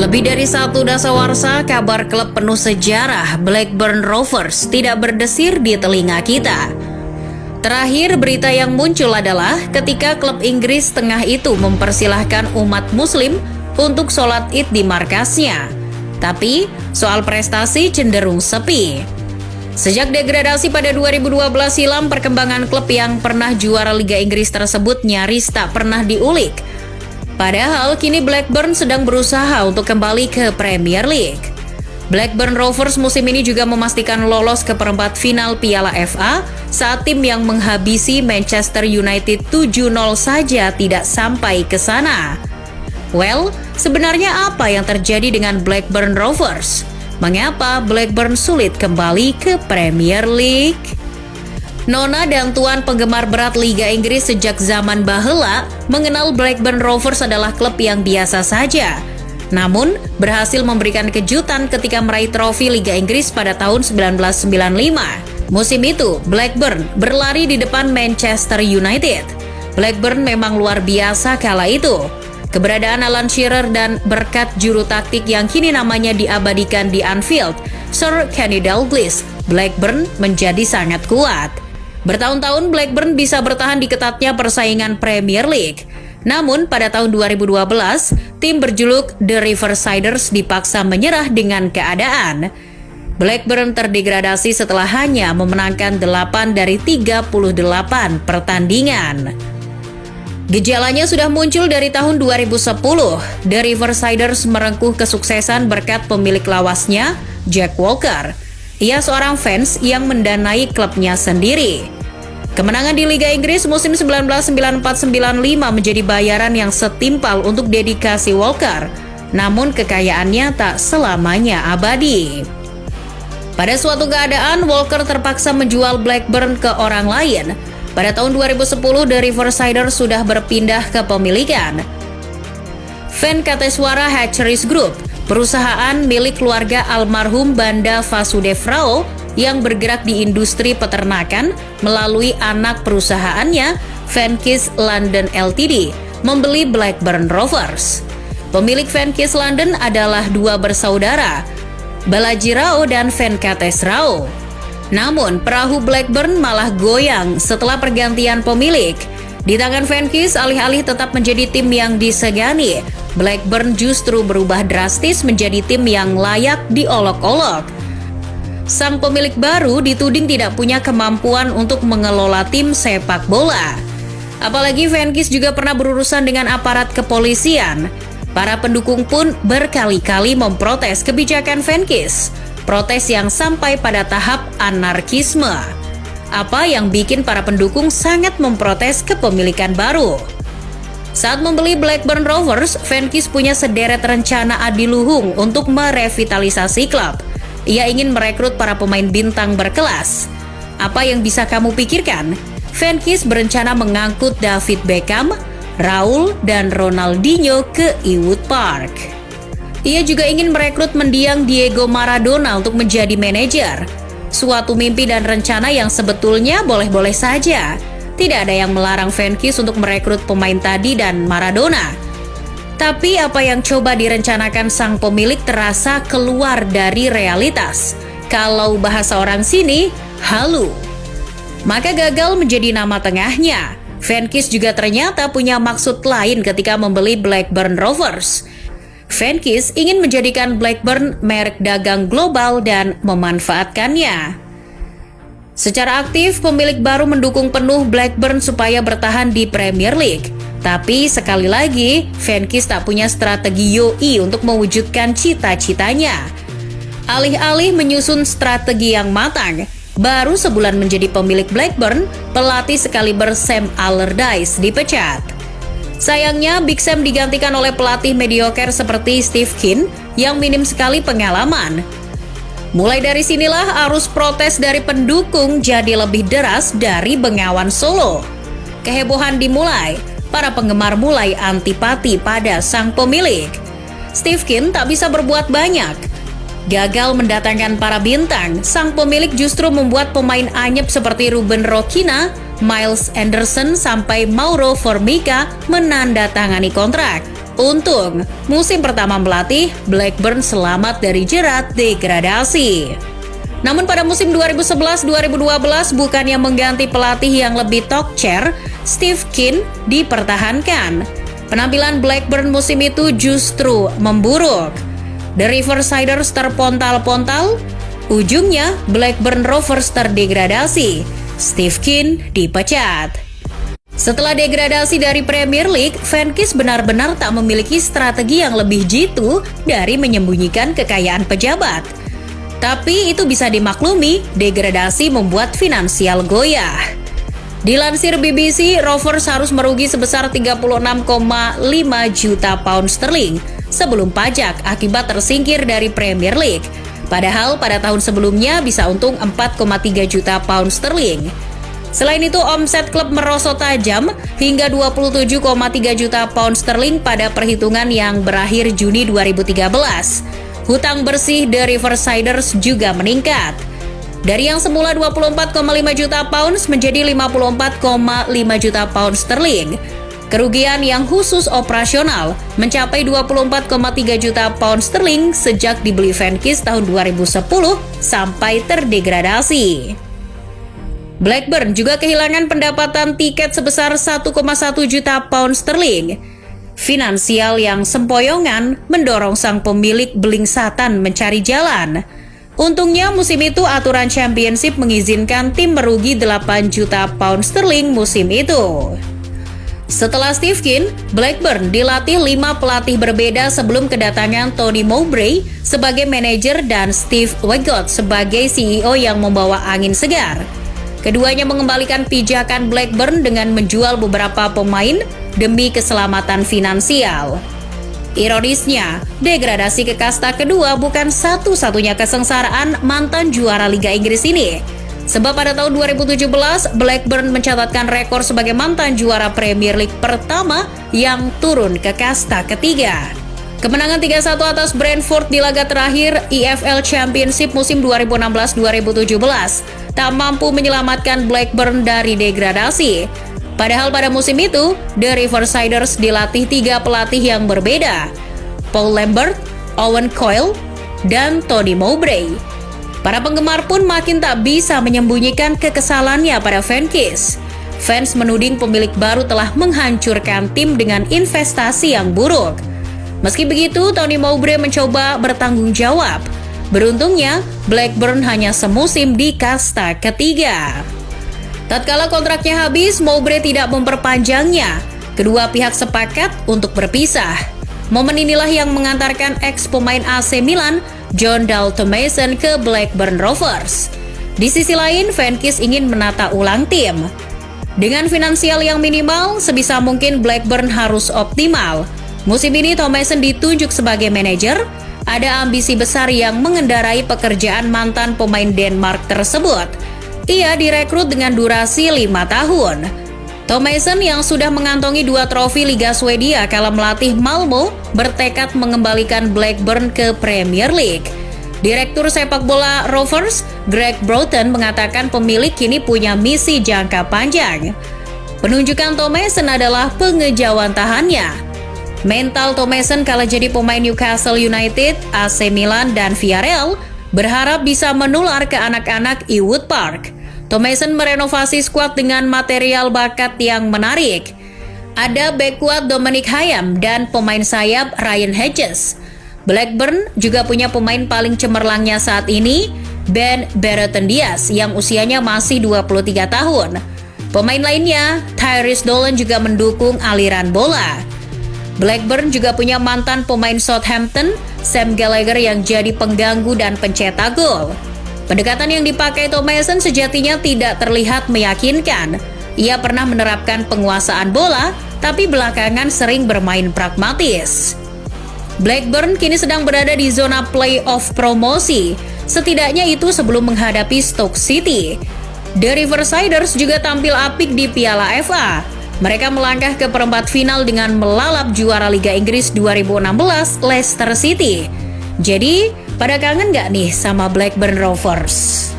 Lebih dari satu dasawarsa, kabar klub penuh sejarah Blackburn Rovers tidak berdesir di telinga kita. Terakhir berita yang muncul adalah ketika klub Inggris tengah itu mempersilahkan umat muslim untuk sholat id di markasnya. Tapi, soal prestasi cenderung sepi. Sejak degradasi pada 2012 silam, perkembangan klub yang pernah juara Liga Inggris tersebut nyaris tak pernah diulik. Padahal kini Blackburn sedang berusaha untuk kembali ke Premier League. Blackburn Rovers musim ini juga memastikan lolos ke perempat final Piala FA saat tim yang menghabisi Manchester United 7-0 saja tidak sampai ke sana. Well, sebenarnya apa yang terjadi dengan Blackburn Rovers? Mengapa Blackburn sulit kembali ke Premier League? Nona dan tuan penggemar berat Liga Inggris sejak zaman bahela mengenal Blackburn Rovers adalah klub yang biasa saja. Namun, berhasil memberikan kejutan ketika meraih trofi Liga Inggris pada tahun 1995. Musim itu, Blackburn berlari di depan Manchester United. Blackburn memang luar biasa kala itu. Keberadaan Alan Shearer dan berkat juru taktik yang kini namanya diabadikan di Anfield, Sir Kenny Dalglish, Blackburn menjadi sangat kuat. Bertahun-tahun Blackburn bisa bertahan di ketatnya persaingan Premier League. Namun pada tahun 2012, tim berjuluk The Riversiders dipaksa menyerah dengan keadaan. Blackburn terdegradasi setelah hanya memenangkan 8 dari 38 pertandingan. Gejalanya sudah muncul dari tahun 2010. The Riversiders merengkuh kesuksesan berkat pemilik lawasnya, Jack Walker. Ia seorang fans yang mendanai klubnya sendiri. Kemenangan di Liga Inggris musim 1994-95 menjadi bayaran yang setimpal untuk dedikasi Walker. Namun kekayaannya tak selamanya abadi. Pada suatu keadaan, Walker terpaksa menjual Blackburn ke orang lain. Pada tahun 2010, The Riversiders sudah berpindah kepemilikan Venkateswara Hatcheries Group, perusahaan milik keluarga almarhum Banda Vasudevrao yang bergerak di industri peternakan melalui anak perusahaannya, Venkis London Ltd, membeli Blackburn Rovers. Pemilik Venkis London adalah dua bersaudara, Balaji Rao dan Venkates Rao. Namun, perahu Blackburn malah goyang setelah pergantian pemilik. Di tangan Venkis, alih-alih tetap menjadi tim yang disegani, Blackburn justru berubah drastis menjadi tim yang layak diolok-olok. Sang pemilik baru dituding tidak punya kemampuan untuk mengelola tim sepak bola. Apalagi Venkis juga pernah berurusan dengan aparat kepolisian. Para pendukung pun berkali-kali memprotes kebijakan Venkis. Protes yang sampai pada tahap anarkisme. Apa yang bikin para pendukung sangat memprotes kepemilikan baru. Saat membeli Blackburn Rovers, Venkis punya sederet rencana adiluhung untuk merevitalisasi klub. Ia ingin merekrut para pemain bintang berkelas. Apa yang bisa kamu pikirkan? Venkis berencana mengangkut David Beckham, Raul, dan Ronaldinho ke Ewood Park. Ia juga ingin merekrut mendiang Diego Maradona untuk menjadi manajer. Suatu mimpi dan rencana yang sebetulnya boleh-boleh saja. Tidak ada yang melarang Venkis untuk merekrut pemain tadi dan Maradona. Tapi apa yang coba direncanakan sang pemilik terasa keluar dari realitas. Kalau bahasa orang sini, halu. Maka gagal menjadi nama tengahnya. Venkis juga ternyata punya maksud lain ketika membeli Blackburn Rovers. Venkis ingin menjadikan Blackburn merek dagang global dan memanfaatkannya. Secara aktif, pemilik baru mendukung penuh Blackburn supaya bertahan di Premier League. Tapi sekali lagi, Venkis tak punya strategi yoi untuk mewujudkan cita-citanya. Alih-alih menyusun strategi yang matang, baru sebulan menjadi pemilik Blackburn, pelatih sekaliber Sam Allardyce dipecat. Sayangnya, Big Sam digantikan oleh pelatih mediocre seperti Steve Kean yang minim sekali pengalaman. Mulai dari sinilah arus protes dari pendukung jadi lebih deras dari Bengawan Solo. Kehebohan dimulai, para penggemar mulai antipati pada sang pemilik. Steve Kean tak bisa berbuat banyak. Gagal mendatangkan para bintang, sang pemilik justru membuat pemain anyep seperti Ruben Rokina, Miles Anderson sampai Mauro Formica menandatangani kontrak. untung. Musim pertama melatih, Blackburn selamat dari jerat degradasi. Namun pada musim 2011-2012 bukannya mengganti pelatih yang lebih top chair, Steve Kean dipertahankan. Penampilan Blackburn musim itu justru memburuk. The Riversiders terpontal-pontal, ujungnya Blackburn Rovers terdegradasi. Steve Kean dipecat. Setelah degradasi dari Premier League, Venkis benar-benar tak memiliki strategi yang lebih jitu dari menyembunyikan kekayaan pejabat. Tapi itu bisa dimaklumi, degradasi membuat finansial goyah. Dilansir BBC, Rovers harus merugi sebesar 36,5 juta pound sterling sebelum pajak akibat tersingkir dari Premier League. Padahal pada tahun sebelumnya bisa untung 4,3 juta pound sterling. Selain itu, omset klub merosot tajam hingga 27,3 juta pound sterling pada perhitungan yang berakhir Juni 2013. Hutang bersih The Riversiders juga meningkat. Dari yang semula 24,5 juta pounds menjadi 54,5 juta pound sterling. Kerugian yang khusus operasional mencapai 24,3 juta pound sterling sejak dibeli Venkis tahun 2010 sampai terdegradasi. Blackburn juga kehilangan pendapatan tiket sebesar 1,1 juta pound sterling. Finansial yang sempoyongan mendorong sang pemilik belingsatan mencari jalan. Untungnya musim itu aturan Championship mengizinkan tim merugi 8 juta pound sterling musim itu. Setelah Steve Kean, Blackburn dilatih 5 pelatih berbeda sebelum kedatangan Tony Mowbray sebagai manajer dan Steve Waggott sebagai CEO yang membawa angin segar. Keduanya mengembalikan pijakan Blackburn dengan menjual beberapa pemain demi keselamatan finansial. Ironisnya, degradasi ke kasta kedua bukan satu-satunya kesengsaraan mantan juara Liga Inggris ini. Sebab pada tahun 2017, Blackburn mencatatkan rekor sebagai mantan juara Premier League pertama yang turun ke kasta ketiga. Kemenangan 3-1 atas Brentford di laga terakhir EFL Championship musim 2016-2017 tak mampu menyelamatkan Blackburn dari degradasi. Padahal pada musim itu, The Riversiders dilatih 3 pelatih yang berbeda, Paul Lambert, Owen Coyle, dan Tony Mowbray. Para penggemar pun makin tak bisa menyembunyikan kekesalannya pada Venkis. Fans menuding pemilik baru telah menghancurkan tim dengan investasi yang buruk. Meski begitu, Tony Mowbray mencoba bertanggung jawab. Beruntungnya, Blackburn hanya semusim di kasta ketiga. Tatkala kontraknya habis, Mowbray tidak memperpanjangnya. Kedua pihak sepakat untuk berpisah. Momen inilah yang mengantarkan ex-pemain AC Milan, Jon Dahl Tomasson ke Blackburn Rovers. Di sisi lain, Venkis ingin menata ulang tim. Dengan finansial yang minimal, sebisa mungkin Blackburn harus optimal. Musim ini Tomasson ditunjuk sebagai manajer. Ada ambisi besar yang mengendarai pekerjaan mantan pemain Denmark tersebut. Ia direkrut dengan durasi 5 tahun. Tomasson yang sudah mengantongi 2 trofi Liga Swedia kala melatih Malmo bertekad mengembalikan Blackburn ke Premier League. Direktur sepak bola Rovers, Greg Broughton, mengatakan pemilik kini punya misi jangka panjang. Penunjukan Tomasson adalah pengejawantahannya. Mental Tomasson kala jadi pemain Newcastle United, AC Milan, dan Villarreal berharap bisa menular ke anak-anak Ewood Park. Tomasson merenovasi skuad dengan material bakat yang menarik. Ada bek kuat Dominic Hayam dan pemain sayap Ryan Hedges. Blackburn juga punya pemain paling cemerlangnya saat ini, Ben Brereton Diaz yang usianya masih 23 tahun. Pemain lainnya, Tyrese Dolan juga mendukung aliran bola. Blackburn juga punya mantan pemain Southampton, Sam Gallagher yang jadi pengganggu dan pencetak gol. Pendekatan yang dipakai Tomasson sejatinya tidak terlihat meyakinkan. Ia pernah menerapkan penguasaan bola, tapi belakangan sering bermain pragmatis. Blackburn kini sedang berada di zona play-off promosi. Setidaknya itu sebelum menghadapi Stoke City. The Riversiders juga tampil apik di Piala FA. Mereka melangkah ke perempat final dengan melalap juara Liga Inggris 2016 Leicester City. Jadi, pada kangen nggak nih sama Blackburn Rovers?